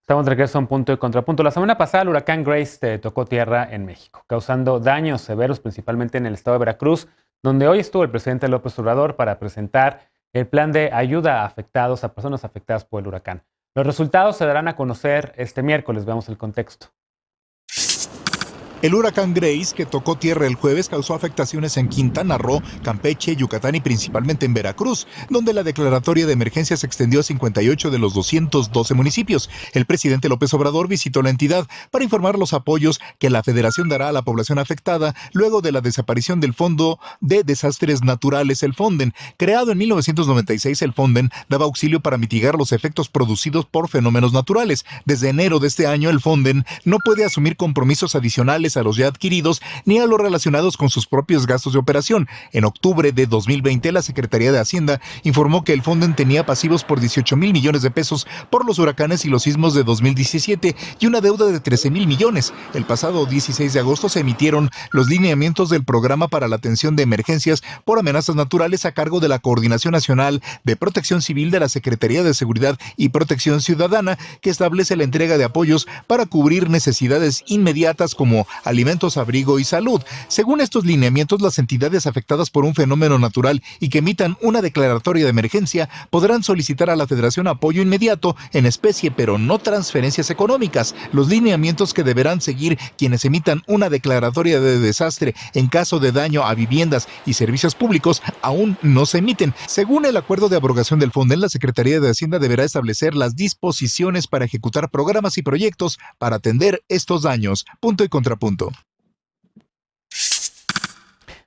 Estamos de regreso a un punto y contrapunto. La semana pasada el huracán Grace tocó tierra en México, causando daños severos principalmente en el estado de Veracruz, donde hoy estuvo el presidente López Obrador para presentar el plan de ayuda a afectados, a personas afectadas por el huracán. Los resultados se darán a conocer este miércoles. Veamos el contexto. El huracán Grace, que tocó tierra el jueves, causó afectaciones en Quintana Roo, Campeche, Yucatán y principalmente en Veracruz, donde la declaratoria de emergencia se extendió a 58 de los 212 municipios. El presidente López Obrador visitó la entidad para informar los apoyos que la federación dará a la población afectada luego de la desaparición del Fondo de Desastres Naturales, el Fonden. Creado en 1996, el Fonden daba auxilio para mitigar los efectos producidos por fenómenos naturales. Desde enero de este año, el Fonden no puede asumir compromisos adicionales a los ya adquiridos ni a los relacionados con sus propios gastos de operación. En octubre de 2020, la Secretaría de Hacienda informó que el Fonden tenía pasivos por 18,000 millones de pesos por los huracanes y los sismos de 2017 y una deuda de 13,000 millones. El pasado 16 de agosto se emitieron los lineamientos del Programa para la Atención de Emergencias por Amenazas Naturales a cargo de la Coordinación Nacional de Protección Civil de la Secretaría de Seguridad y Protección Ciudadana, que establece la entrega de apoyos para cubrir necesidades inmediatas como alimentos, abrigo y salud. Según estos lineamientos, las entidades afectadas por un fenómeno natural y que emitan una declaratoria de emergencia podrán solicitar a la Federación apoyo inmediato en especie, pero no transferencias económicas. Los lineamientos que deberán seguir quienes emitan una declaratoria de desastre en caso de daño a viviendas y servicios públicos aún no se emiten. Según el acuerdo de abrogación del Fonden, la Secretaría de Hacienda deberá establecer las disposiciones para ejecutar programas y proyectos para atender estos daños. Punto y contrapunto.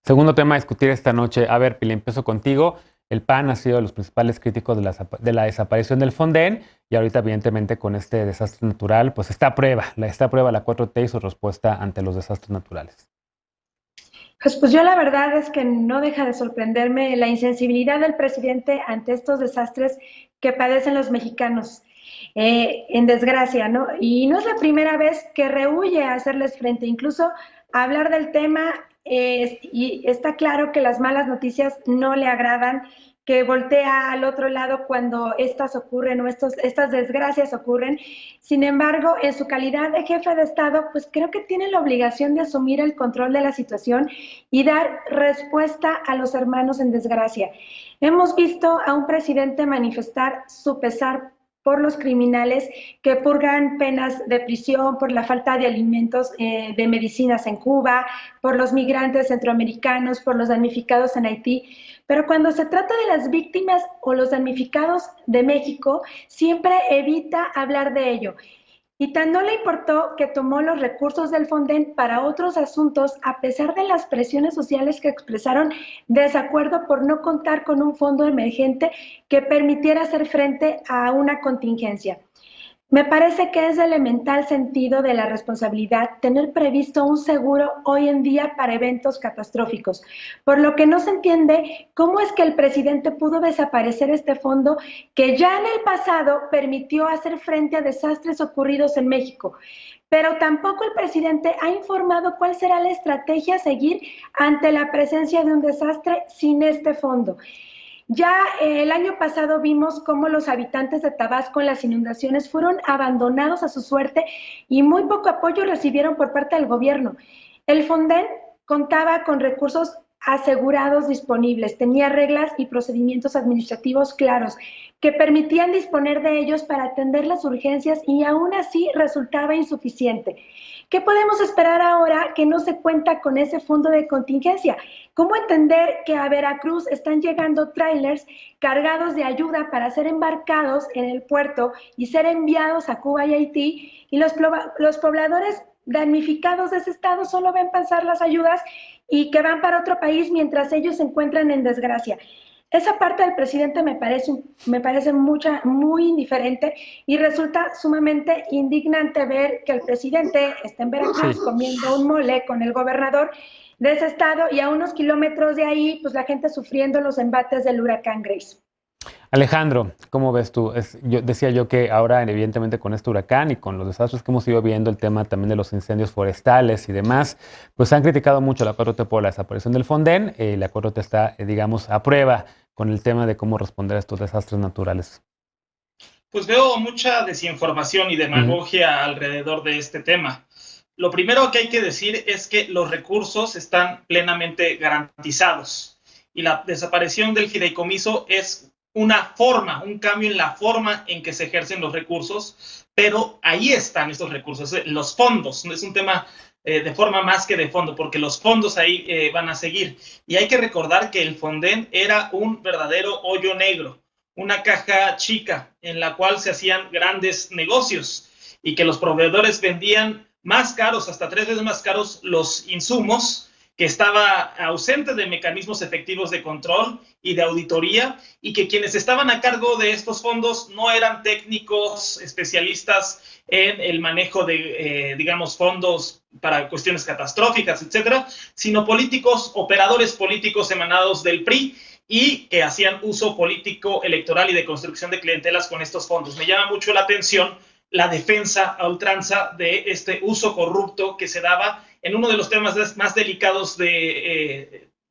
Segundo tema a discutir esta noche. A ver, Pili, empiezo contigo. El PAN ha sido de los principales críticos de la desaparición del Fonden y ahorita evidentemente con este desastre natural, pues está a prueba la 4T y su respuesta ante los desastres naturales. Pues yo la verdad es que no deja de sorprenderme la insensibilidad del presidente ante estos desastres que padecen los mexicanos. En desgracia, ¿no? Y no es la primera vez que rehúye a hacerles frente, incluso a hablar del tema, y está claro que las malas noticias no le agradan, que voltea al otro lado cuando estas ocurren o estas desgracias ocurren. Sin embargo, en su calidad de jefe de Estado, pues creo que tiene la obligación de asumir el control de la situación y dar respuesta a los hermanos en desgracia. Hemos visto a un presidente manifestar su pesar por los criminales que purgan penas de prisión, por la falta de alimentos, de medicinas en Cuba, por los migrantes centroamericanos, por los damnificados en Haití. Pero cuando se trata de las víctimas o los damnificados de México, siempre evita hablar de ello. Y tan no le importó que tomó los recursos del Fonden para otros asuntos, a pesar de las presiones sociales que expresaron desacuerdo por no contar con un fondo emergente que permitiera hacer frente a una contingencia. Me parece que es de elemental sentido de la responsabilidad tener previsto un seguro hoy en día para eventos catastróficos, por lo que no se entiende cómo es que el presidente pudo desaparecer este fondo que ya en el pasado permitió hacer frente a desastres ocurridos en México. Pero tampoco el presidente ha informado cuál será la estrategia a seguir ante la presencia de un desastre sin este fondo. Ya el año pasado vimos cómo los habitantes de Tabasco en las inundaciones fueron abandonados a su suerte y muy poco apoyo recibieron por parte del gobierno. El Fonden contaba con recursos asegurados disponibles, tenía reglas y procedimientos administrativos claros que permitían disponer de ellos para atender las urgencias y aún así resultaba insuficiente. ¿Qué podemos esperar ahora que no se cuenta con ese fondo de contingencia? ¿Cómo entender que a Veracruz están llegando tráilers cargados de ayuda para ser embarcados en el puerto y ser enviados a Cuba y Haití y los pobladores damnificados de ese estado solo ven pasar las ayudas y que van para otro país mientras ellos se encuentran en desgracia? Esa parte del presidente me parece muy indiferente y resulta sumamente indignante ver que el presidente está en Veracruz comiendo un mole con el gobernador de ese estado y a unos kilómetros de ahí, pues la gente sufriendo los embates del huracán Grace. Alejandro, ¿cómo ves tú? Decía yo que ahora, evidentemente, con este huracán y con los desastres que hemos ido viendo, el tema también de los incendios forestales y demás, pues han criticado mucho a la 4T por la desaparición del Fonden. La 4T está, digamos, a prueba con el tema de cómo responder a estos desastres naturales. Pues veo mucha desinformación y demagogia alrededor de este tema. Lo primero que hay que decir es que los recursos están plenamente garantizados y la desaparición del fideicomiso es una forma, un cambio en la forma en que se ejercen los recursos, pero ahí están estos recursos, los fondos, no es un tema de forma más que de fondo, porque los fondos ahí van a seguir. Y hay que recordar que el Fonden era un verdadero hoyo negro, una caja chica en la cual se hacían grandes negocios y que los proveedores vendían más caros, hasta 3 veces más caros, los insumos, que estaba ausente de mecanismos efectivos de control y de auditoría, y que quienes estaban a cargo de estos fondos no eran técnicos especialistas en el manejo de, digamos, fondos para cuestiones catastróficas, etcétera, sino políticos, operadores políticos emanados del PRI, y que hacían uso político, electoral y de construcción de clientelas con estos fondos. Me llama mucho la atención la defensa a ultranza de este uso corrupto que se daba en uno de los temas más delicados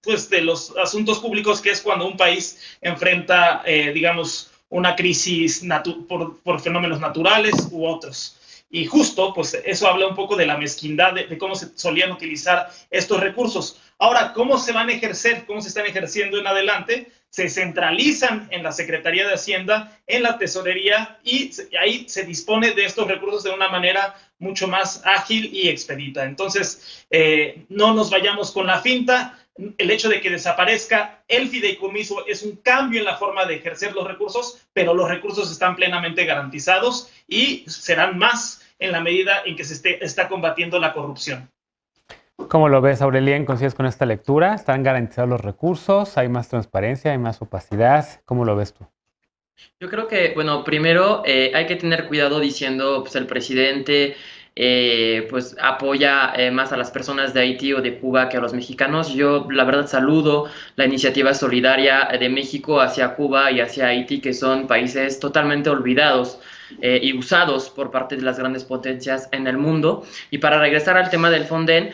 pues de los asuntos públicos, que es cuando un país enfrenta, digamos, una crisis por fenómenos naturales u otros. Y justo, pues eso habla un poco de la mezquindad de cómo se solían utilizar estos recursos. Ahora, ¿cómo se van a ejercer? ¿Cómo se están ejerciendo en adelante? Se centralizan en la Secretaría de Hacienda, en la Tesorería, y ahí se dispone de estos recursos de una manera mucho más ágil y expedita. Entonces, no nos vayamos con la finta. El hecho de que desaparezca el fideicomiso es un cambio en la forma de ejercer los recursos, pero los recursos están plenamente garantizados y serán más en la medida en que se está combatiendo la corrupción. ¿Cómo lo ves, Aurelien? ¿Coincides con esta lectura? ¿Están garantizados los recursos? ¿Hay más transparencia? ¿Hay más opacidad? ¿Cómo lo ves tú? Yo creo que, bueno, primero hay que tener cuidado diciendo, pues el presidente pues apoya más a las personas de Haití o de Cuba que a los mexicanos. Yo, la verdad, saludo la iniciativa solidaria de México hacia Cuba y hacia Haití, que son países totalmente olvidados y usados por parte de las grandes potencias en el mundo. Y para regresar al tema del Fonden,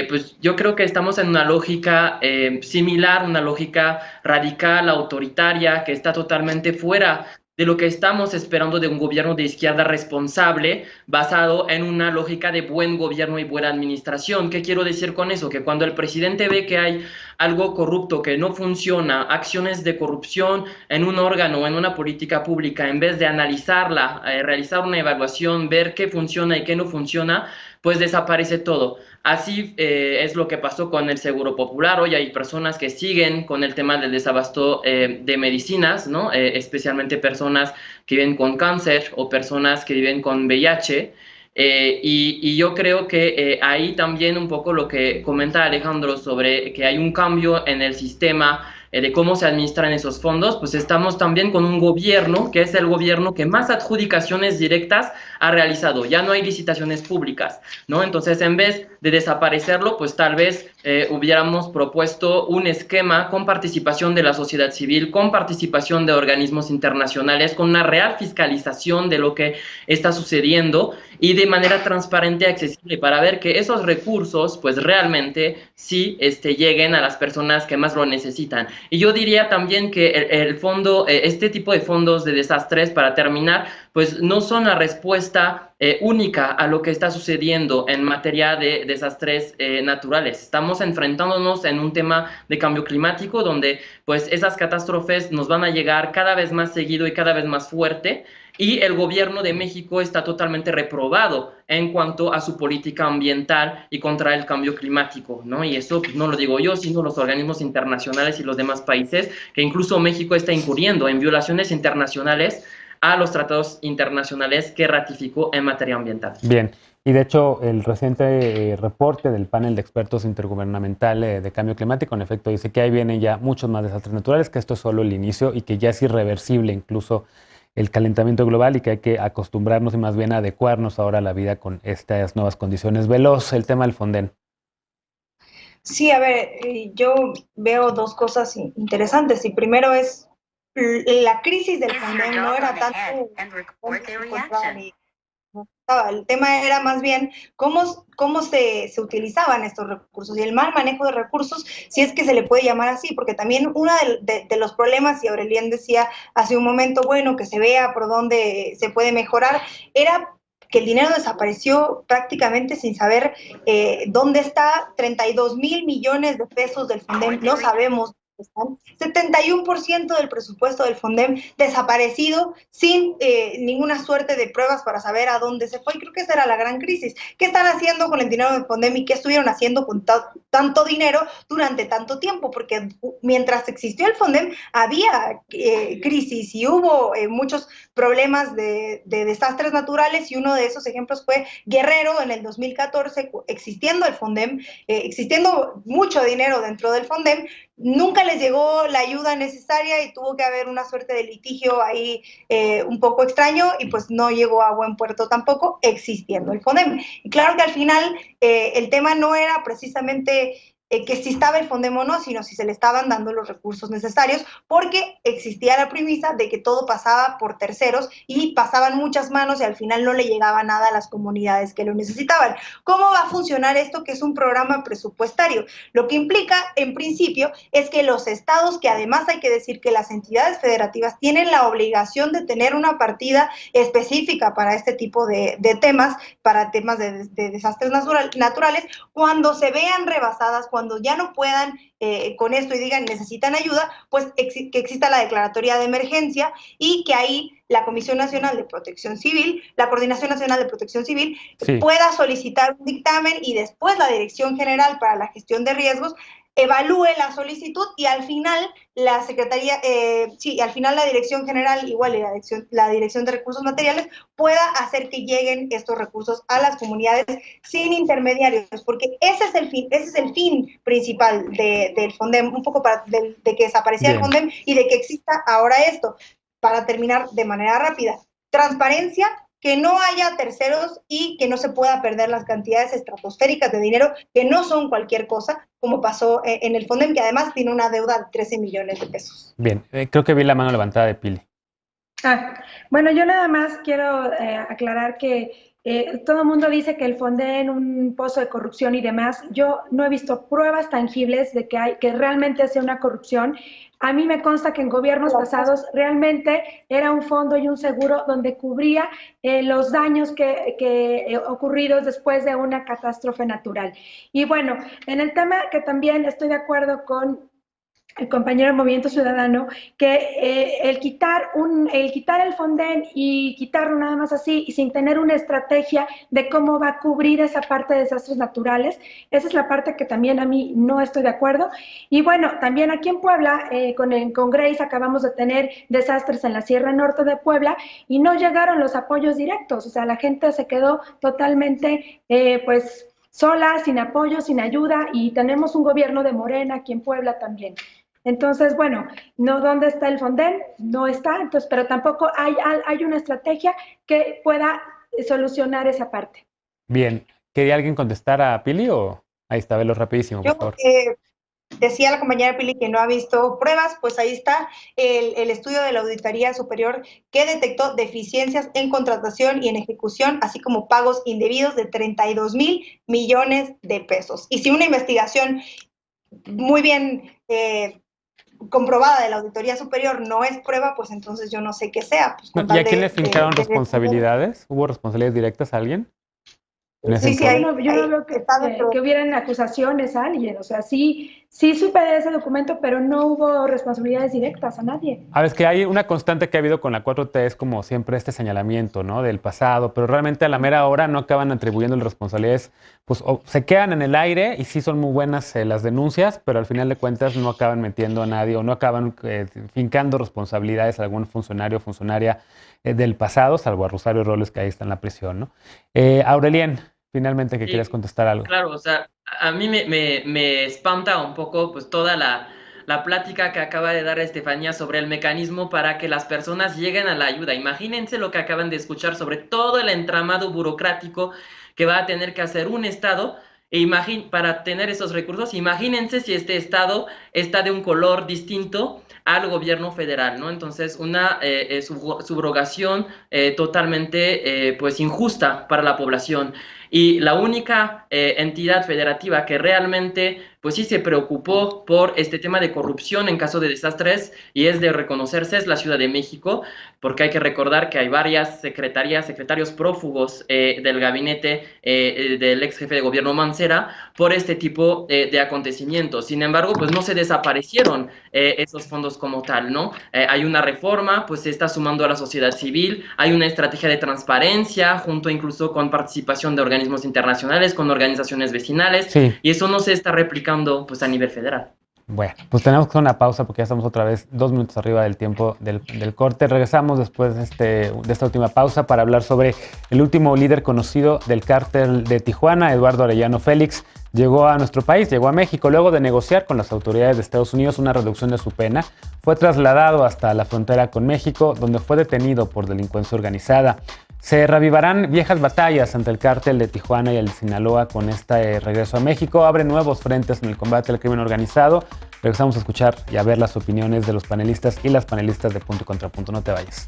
pues yo creo que estamos en una lógica similar, una lógica radical, autoritaria, que está totalmente fuera de lo que estamos esperando de un gobierno de izquierda responsable, basado en una lógica de buen gobierno y buena administración. ¿Qué quiero decir con eso? Que cuando el presidente ve que hay algo corrupto, que no funciona, acciones de corrupción en un órgano o en una política pública, en vez de analizarla, realizar una evaluación, ver qué funciona y qué no funciona, pues desaparece todo. Así es lo que pasó con el Seguro Popular. Hoy hay personas que siguen con el tema del desabasto de medicinas, ¿no? Especialmente personas que viven con cáncer o personas que viven con VIH. Y yo creo que ahí también un poco lo que comenta Alejandro sobre que hay un cambio en el sistema de cómo se administran esos fondos, pues estamos también con un gobierno que es el gobierno que más adjudicaciones directas ha realizado. Ya no hay licitaciones públicas, ¿no? Entonces, en vez de desaparecerlo, pues tal vez hubiéramos propuesto un esquema con participación de la sociedad civil, con participación de organismos internacionales, con una real fiscalización de lo que está sucediendo y de manera transparente y accesible para ver que esos recursos pues realmente sí lleguen a las personas que más lo necesitan. Y yo diría también que el fondo, este tipo de fondos de desastres, para terminar, pues no son la respuesta única a lo que está sucediendo en materia de desastres naturales. Estamos enfrentándonos en un tema de cambio climático donde pues esas catástrofes nos van a llegar cada vez más seguido y cada vez más fuerte, y el gobierno de México está totalmente reprobado en cuanto a su política ambiental y contra el cambio climático, ¿no? Y eso pues, no lo digo yo, sino los organismos internacionales y los demás países, que incluso México está incurriendo en violaciones internacionales a los tratados internacionales que ratificó en materia ambiental. Bien, y de hecho el reciente reporte del panel de expertos intergubernamental de cambio climático en efecto dice que ahí vienen ya muchos más desastres naturales, que esto es solo el inicio y que ya es irreversible incluso el calentamiento global y que hay que acostumbrarnos y más bien adecuarnos ahora a la vida con estas nuevas condiciones. Veloz, el tema del Fonden. Sí, a ver, yo veo dos cosas interesantes. Y primero es la crisis del Fonden no era tanto El tema era más bien cómo se utilizaban estos recursos y el mal manejo de recursos, si es que se le puede llamar así, porque también uno de los problemas, y Aurelien decía hace un momento, bueno, que se vea por dónde se puede mejorar, era que el dinero desapareció prácticamente sin saber dónde está. 32,000 millones de pesos del FONDEM, no sabemos. 71% del presupuesto del FONDEM desaparecido sin ninguna suerte de pruebas para saber a dónde se fue. Y creo que esa era la gran crisis. ¿Qué están haciendo con el dinero del FONDEM y qué estuvieron haciendo con tanto dinero durante tanto tiempo? Porque mientras existió el FONDEM había crisis y hubo muchos problemas de desastres naturales, y uno de esos ejemplos fue Guerrero en el 2014, existiendo el FONDEM, existiendo mucho dinero dentro del FONDEM, nunca les llegó la ayuda necesaria y tuvo que haber una suerte de litigio ahí un poco extraño, y pues no llegó a buen puerto tampoco, existiendo el FONDEM. Y claro que al final el tema no era precisamente que si estaba el FONDEM o no, sino si se le estaban dando los recursos necesarios, porque existía la premisa de que todo pasaba por terceros y pasaban muchas manos y al final no le llegaba nada a las comunidades que lo necesitaban. ¿Cómo va a funcionar esto, que es un programa presupuestario? Lo que implica, en principio, es que los estados, que además hay que decir que las entidades federativas tienen la obligación de tener una partida específica para este tipo de temas, para temas de desastres naturales, cuando se vean rebasadas, cuando ya no puedan con esto y digan necesitan ayuda, pues que exista la declaratoria de emergencia y que ahí la Comisión Nacional de Protección Civil, la Coordinación Nacional de Protección Civil, sí, pueda solicitar un dictamen, y después la Dirección General para la Gestión de Riesgos evalúe la solicitud, y al final la Secretaría, al final la Dirección General, igual la Dirección de Recursos Materiales, pueda hacer que lleguen estos recursos a las comunidades sin intermediarios, porque ese es el fin principal del FONDEM, un poco de que desapareciera el FONDEM y de que exista ahora esto. Para terminar de manera rápida, transparencia, que no haya terceros y que no se pueda perder las cantidades estratosféricas de dinero, que no son cualquier cosa, como pasó en el FONDEM, que además tiene una deuda de 13 millones de pesos. Bien, creo que vi la mano levantada de Pili. Bueno, yo nada más quiero aclarar que todo el mundo dice que el FONDEM es un pozo de corrupción y demás. Yo no he visto pruebas tangibles de que realmente sea una corrupción. A mí me consta que en gobiernos pasados realmente era un fondo y un seguro donde cubría los daños que ocurridos después de una catástrofe natural. Y bueno, en el tema que también estoy de acuerdo con el compañero del Movimiento Ciudadano, que el quitar el FONDEM y quitarlo nada más así y sin tener una estrategia de cómo va a cubrir esa parte de desastres naturales, esa es la parte que también a mí no estoy de acuerdo. Y bueno, también aquí en Puebla, con Grace acabamos de tener desastres en la Sierra Norte de Puebla y no llegaron los apoyos directos, o sea, la gente se quedó totalmente, pues, sola, sin apoyo, sin ayuda, y tenemos un gobierno de Morena aquí en Puebla también. Entonces, bueno, no, ¿dónde está el FONDEM? No está, entonces, pero tampoco hay una estrategia que pueda solucionar esa parte. Bien, ¿quería alguien contestar a Pili o ahí está? Velo rapidísimo, por favor. Decía la compañera Pili que no ha visto pruebas, pues ahí está el estudio de la Auditoría Superior que detectó deficiencias en contratación y en ejecución, así como pagos indebidos de 32,000 millones de pesos. Y si una investigación muy bien comprobada de la Auditoría Superior no es prueba, pues entonces yo no sé qué sea. Pues, ¿y a quién le fincaron responsabilidades? ¿Hubo responsabilidades directas a alguien? Sí, yo no veo que hubieran acusaciones a alguien, o sea, sí supe de ese documento, pero no hubo responsabilidades directas a nadie. A ver, es que hay una constante que ha habido con la 4T, es como siempre este señalamiento, ¿no?, del pasado, pero realmente a la mera hora no acaban atribuyendo las responsabilidades, pues se quedan en el aire y sí son muy buenas las denuncias, pero al final de cuentas no acaban metiendo a nadie o no acaban fincando responsabilidades a algún funcionario o funcionaria del pasado, salvo a Rosario Robles, que ahí está en la prisión, ¿no? Aurelien, finalmente, que quieres contestar algo. Claro, o sea, a mí me espanta un poco pues toda la plática que acaba de dar Estefanía sobre el mecanismo para que las personas lleguen a la ayuda. Imagínense lo que acaban de escuchar sobre todo el entramado burocrático que va a tener que hacer un Estado para tener esos recursos. Imagínense si este Estado está de un color distinto al gobierno federal, ¿no? Entonces, una subrogación totalmente pues injusta para la población. Y la única entidad federativa que realmente pues sí se preocupó por este tema de corrupción en caso de desastres y es de reconocerse es la Ciudad de México, porque hay que recordar que hay varias secretarios prófugos del gabinete del ex jefe de gobierno Mancera por este tipo de acontecimientos. Sin embargo, pues no se desaparecieron esos fondos como tal, ¿no? Hay una reforma, pues se está sumando a la sociedad civil, hay una estrategia de transparencia, junto incluso con participación de organismos internacionales, con organizaciones vecinales, Sí. y eso no se está replicando pues a nivel federal. Bueno, pues tenemos que hacer una pausa porque ya estamos otra vez 2 minutos arriba del tiempo del corte. Regresamos después de esta última pausa para hablar sobre el último líder conocido del cártel de Tijuana, Eduardo Arellano Félix. Llegó a nuestro país, llegó a México, luego de negociar con las autoridades de Estados Unidos una reducción de su pena. Fue trasladado hasta la frontera con México, donde fue detenido por delincuencia organizada. Se reavivarán viejas batallas ante el cártel de Tijuana y el de Sinaloa con este regreso a México. Abre nuevos frentes en el combate al crimen organizado. Regresamos a escuchar y a ver las opiniones de los panelistas y las panelistas de Punto y Contrapunto. No te vayas.